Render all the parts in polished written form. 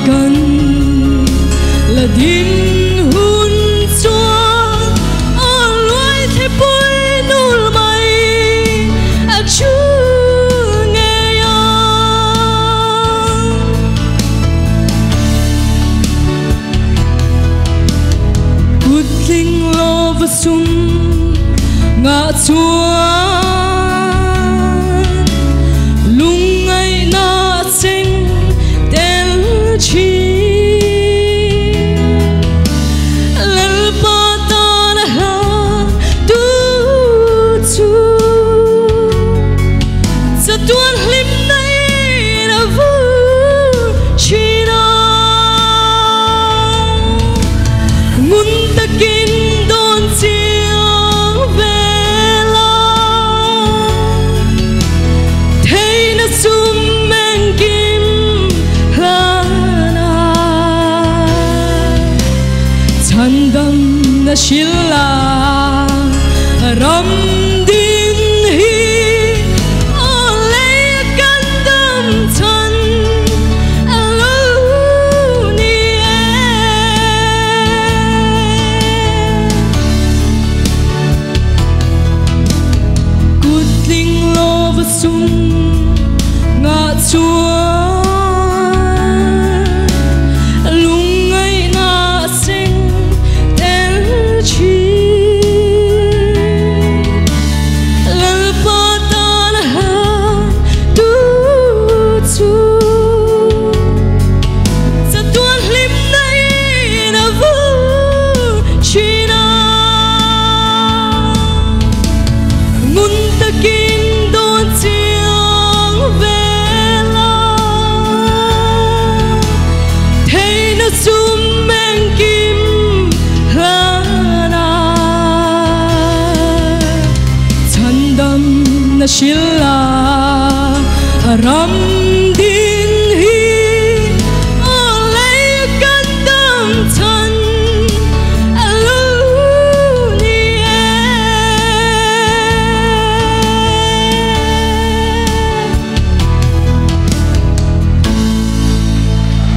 kan la din hun chuan on loi the pui nul mai a chu nge ya putling love sum nga chuan lungai na cheng tel chi lal pa ta na ha tu chu sa tuan hlim nai na vu chi na ngun takin don chiang vela thei na sum men kim hlana chandam na shilla ram din hi ole kandam chan alo ni kutling love sum nga chuan lungai na sing tel chi lal pa ta na ha tu chu sa tuan hlim nai na vu chi na ngun takin don chiang vela thei na sum men kim hlana chandam na shilla ram din hi ole kandam chan alo ni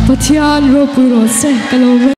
Pathian ro puro se kalo